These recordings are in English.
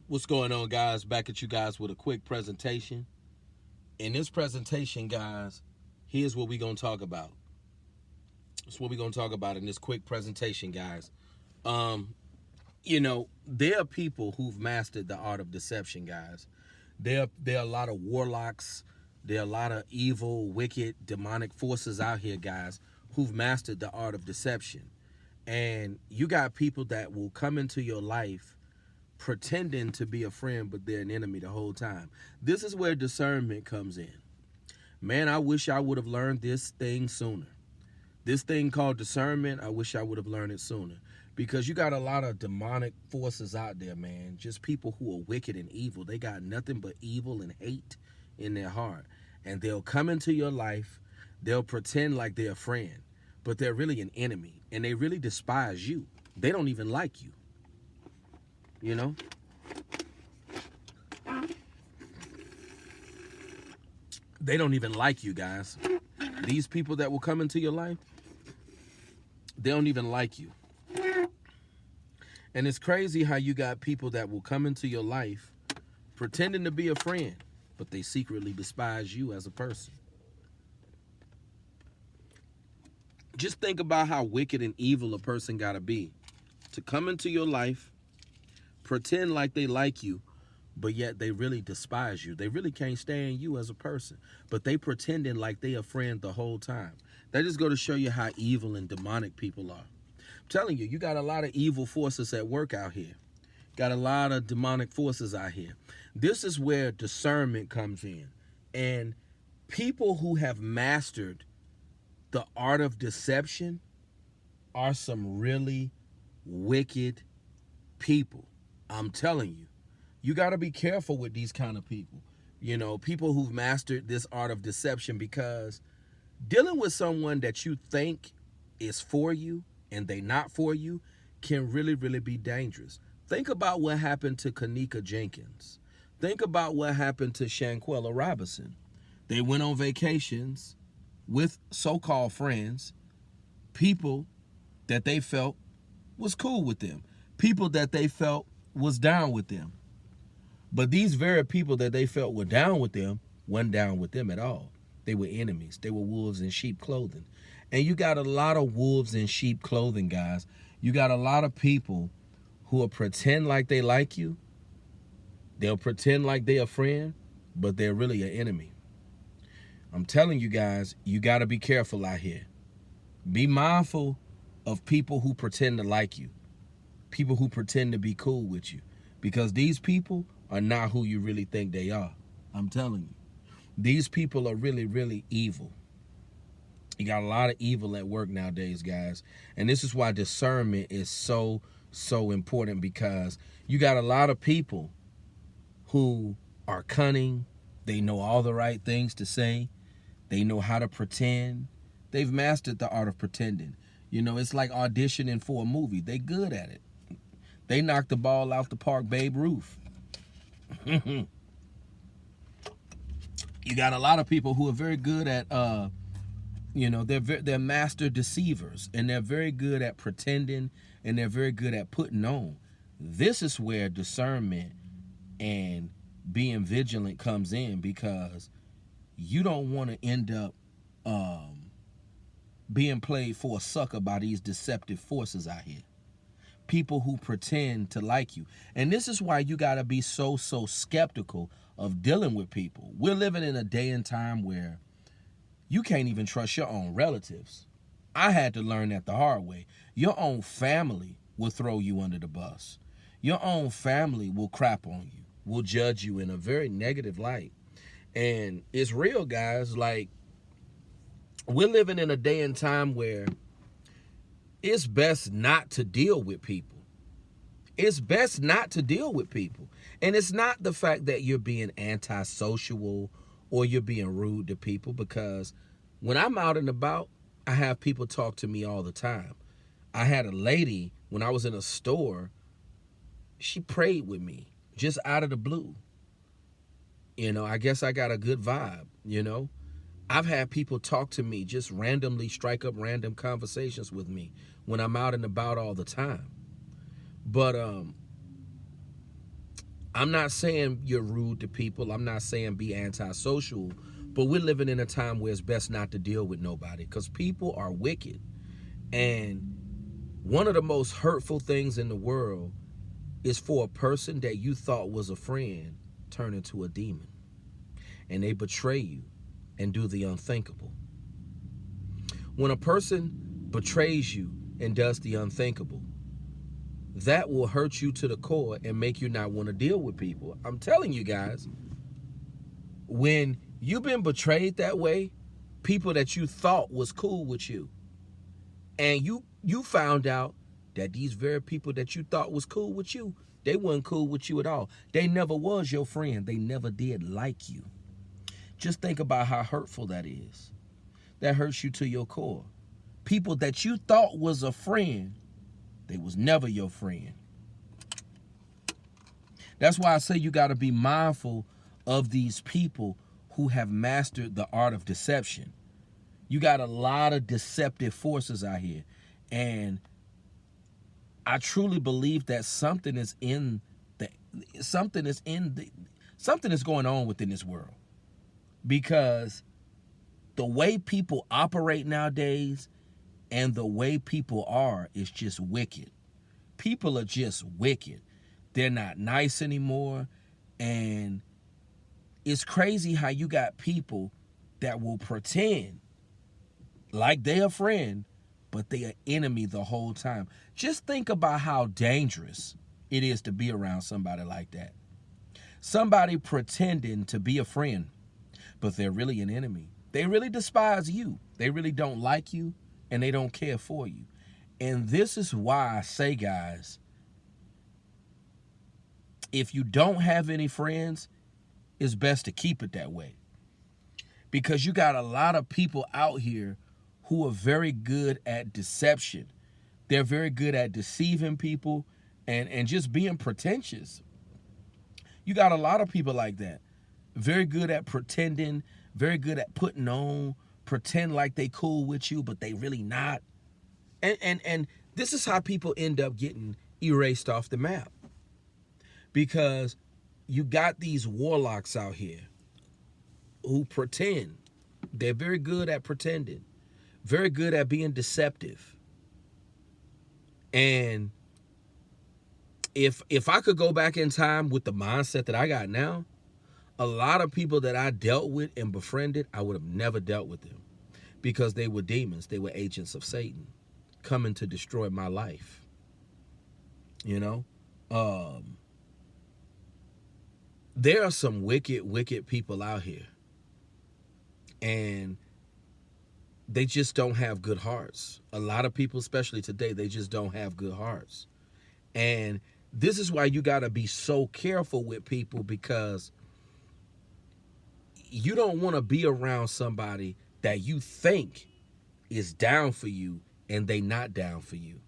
What's going on, guys? Back at you guys with a quick presentation. In this presentation, guys, here's what we're going to talk about. That's what we're going to talk about in this quick presentation, guys. Um, there are people who've mastered the art of deception, guys. There are a lot of warlocks. There are a lot of evil, wicked, demonic forces out here, guys, who've mastered the art of deception. And you got people that will come into your life pretending to be a friend, but they're an enemy the whole time. This is where discernment comes in. Man, I wish I would have learned this thing sooner. This thing called discernment, I wish I would have learned it sooner. Because you got a lot of demonic forces out there, man. Just people who are wicked and evil. They got nothing but evil and hate in their heart. And they'll come into your life, they'll pretend like they're a friend, but they're really an enemy. And they really despise you. They don't even like you. You know? They don't even like you, guys. These people that will come into your life, they don't even like you. And it's crazy how you got people that will come into your life pretending to be a friend, but they secretly despise you as a person. Just think about how wicked and evil a person gotta be to come into your life, pretend like they like you, but yet they really despise you. They really can't stand you as a person, but they pretending like they a friend the whole time. That just go to show you how evil and demonic people are. I'm telling you, you got a lot of evil forces at work out here. Got a lot of demonic forces out here. This is where discernment comes in. And people who have mastered the art of deception are some really wicked people. I'm telling you. You got to be careful with these kind of people. People who've mastered this art of deception, because dealing with someone that you think is for you and they not for you can really, really be dangerous. Think about what happened to Kanika Jenkins. Think about what happened to Shanquella Robinson. They went on vacations with so-called friends, people that they felt was cool with them, people that they felt was down with them. But these very people that they felt were down with them weren't down with them at all. They were enemies. They were wolves in sheep clothing. And you got a lot of wolves in sheep clothing, guys. You got a lot of people who will pretend like they like you. They'll pretend like they're a friend, but they're really an enemy. I'm telling you guys, you got to be careful out here. Be mindful of people who pretend to like you, people who pretend to be cool with you, because these people are not who you really think they are. I'm telling you. These people are really, really evil. You got a lot of evil at work nowadays, guys. And this is why discernment is so, so important, because you got a lot of people who are cunning. They know all the right things to say. They know how to pretend. They've mastered the art of pretending. It's like auditioning for a movie. They good at it. They knocked the ball out the park, Babe Ruth. You got a lot of people who are very good at, they're master deceivers, and they're very good at pretending, and they're very good at putting on. This is where discernment and being vigilant comes in, because you don't want to end up being played for a sucker by these deceptive forces out here. People who pretend to like you. And this is why you got to be so, so skeptical of dealing with people. We're living in a day and time where you can't even trust your own relatives. I had to learn that the hard way. Your own family will throw you under the bus. Your own family will crap on you, will judge you in a very negative light. And it's real, guys. Like, we're living in a day and time where it's best not to deal with people. It's best not to deal with people. And it's not the fact that you're being antisocial or you're being rude to people, because when I'm out and about, I have people talk to me all the time. I had a lady, when I was in a store, she prayed with me just out of the blue. I guess I got a good vibe. I've had people talk to me, just randomly strike up random conversations with me when I'm out and about all the time. But I'm not saying you're rude to people. I'm not saying be antisocial. But we're living in a time where it's best not to deal with nobody because people are wicked. And one of the most hurtful things in the world is for a person that you thought was a friend turn into a demon. And they betray you and do the unthinkable. When a person betrays you and does the unthinkable, that will hurt you to the core and make you not want to deal with people. I'm telling you guys, when you've been betrayed that way, people that you thought was cool with you, and you found out that these very people that you thought was cool with you, they weren't cool with you at all. They never was your friend. They never did like you. Just think about how hurtful that is. That hurts you to your core. People that you thought was a friend, they was never your friend. That's why I say you got to be mindful of these people who have mastered the art of deception. You got a lot of deceptive forces out here. And I truly believe that something is going on within this world. Because the way people operate nowadays and the way people are is just wicked. People are just wicked. They're not nice anymore. And it's crazy how you got people that will pretend like they're a friend, but they're an enemy the whole time. Just think about how dangerous it is to be around somebody like that. Somebody pretending to be a friend, but they're really an enemy. They really despise you. They really don't like you, and they don't care for you. And this is why I say, guys, if you don't have any friends, it's best to keep it that way. Because you got a lot of people out here who are very good at deception. They're very good at deceiving people and just being pretentious. You got a lot of people like that. Very good at pretending, very good at putting on, pretend like they cool with you, but they really not. And this is how people end up getting erased off the map. Because you got these warlocks out here who pretend. They're very good at pretending. Very good at being deceptive. And if I could go back in time with the mindset that I got now, a lot of people that I dealt with and befriended, I would have never dealt with them. Because they were demons. They were agents of Satan coming to destroy my life. You know? There are some wicked, wicked people out here. And they just don't have good hearts. A lot of people, especially today, they just don't have good hearts. And this is why you got to be so careful with people, because you don't want to be around somebody that you think is down for you and they not down for you.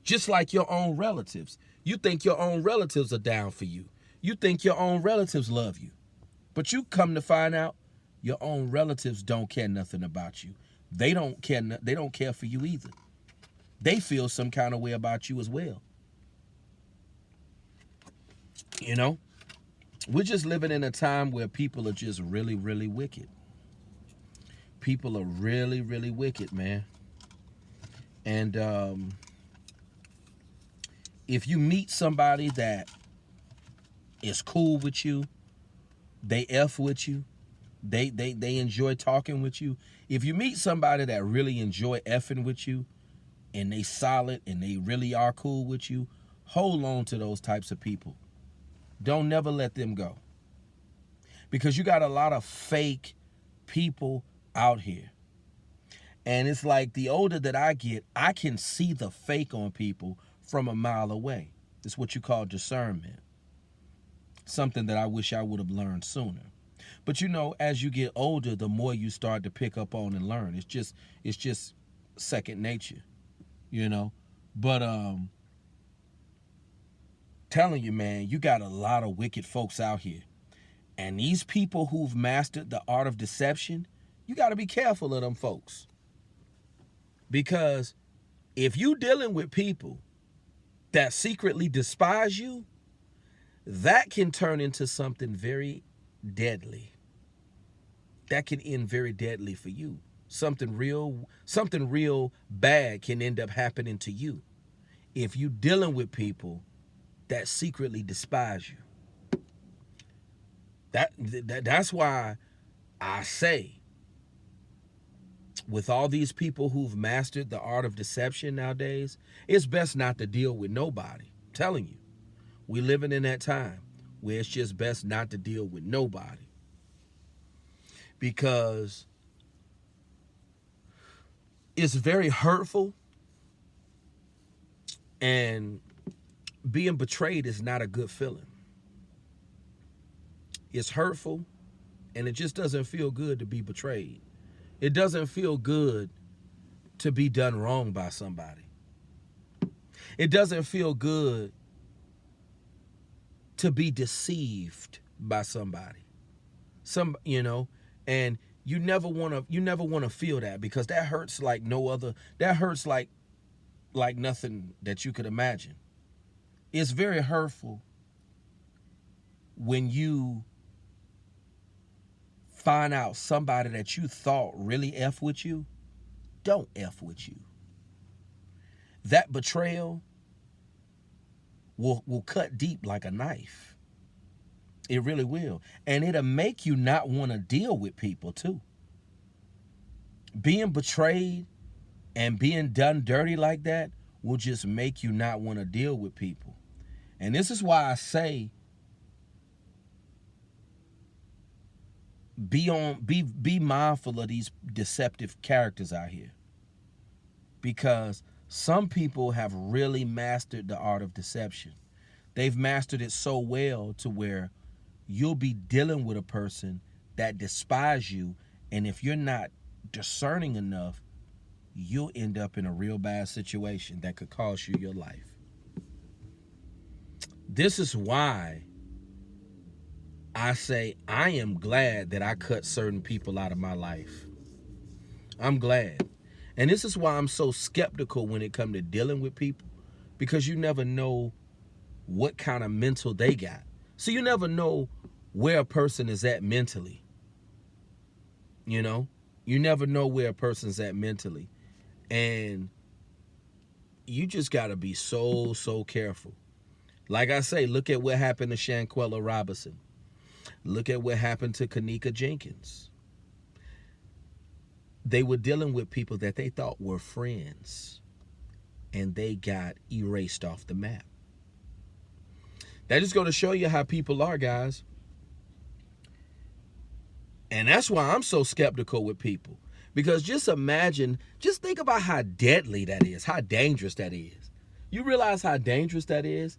Just like your own relatives. You think your own relatives are down for you. You think your own relatives love you. But you come to find out your own relatives don't care nothing about you. They don't care for you either. They feel some kind of way about you as well. You know? We're just living in a time where people are just really, really wicked. People are really, really wicked, man. And if you meet somebody that is cool with you, they F with you, they enjoy talking with you. If you meet somebody that really enjoy effing with you and they solid and they really are cool with you, hold on to those types of people. Don't never let them go. Because you got a lot of fake people out here. And it's like the older that I get, I can see the fake on people from a mile away. It's what you call discernment. Something that I wish I would have learned sooner. But you know, as you get older, the more you start to pick up on and learn. It's just second nature, you know. But telling you, man, you got a lot of wicked folks out here. And these people who've mastered the art of deception, you got to be careful of them folks. Because if you dealing with people that secretly despise you, that can turn into something very deadly. That can end very deadly for you. Something real bad can end up happening to you if you dealing with people that secretly despise you. That's why I say, with all these people who've mastered the art of deception nowadays, it's best not to deal with nobody. I'm telling you, we living in that time where it's just best not to deal with nobody, because it's very hurtful, and being betrayed is not a good feeling. It's hurtful, and it just doesn't feel good to be betrayed. It doesn't feel good to be done wrong by somebody. It doesn't feel good to be deceived by somebody. And you never want to feel that, because that hurts like no other. That hurts like nothing that you could imagine. It's very hurtful when you find out somebody that you thought really F with you don't F with you. That betrayal will cut deep like a knife. It really will. And it'll make you not want to deal with people too. Being betrayed and being done dirty like that will just make you not want to deal with people. And this is why I say, be mindful of these deceptive characters out here, because some people have really mastered the art of deception. They've mastered it so well to where you'll be dealing with a person that despises you, and if you're not discerning enough, you'll end up in a real bad situation that could cost you your life. This is why I say I am glad that I cut certain people out of my life. I'm glad. And this is why I'm so skeptical when it comes to dealing with people, because you never know what kind of mental they got. So you never know where a person is at mentally. You never know where a person's at mentally. And you just got to be so careful. Like I say, look at what happened to Shanquella Robinson. Look at what happened to Kanika Jenkins. They were dealing with people that they thought were friends, and they got erased off the map. That just going to show you how people are, guys. And that's why I'm so skeptical with people. Because just think about how deadly that is, how dangerous that is. You realize how dangerous that is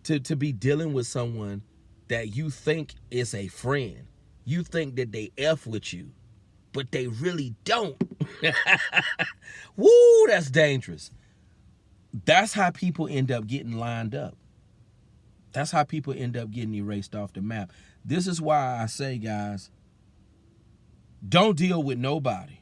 to be dealing with someone that you think is a friend. You think that they F with you, but they really don't. Woo, that's dangerous. That's how people end up getting lined up. That's how people end up getting erased off the map. This is why I say, guys, don't deal with nobody.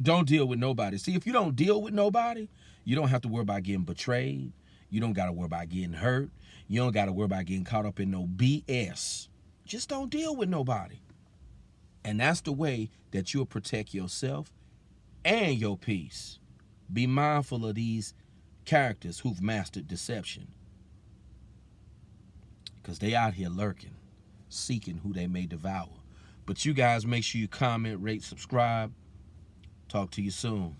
Don't deal with nobody. See, if you don't deal with nobody, you don't have to worry about getting betrayed. You don't got to worry about getting hurt. You don't got to worry about getting caught up in no BS. Just don't deal with nobody. And that's the way that you'll protect yourself and your peace. Be mindful of these characters who've mastered deception, because they out here lurking, seeking who they may devour. But you guys make sure you comment, rate, subscribe. Talk to you soon.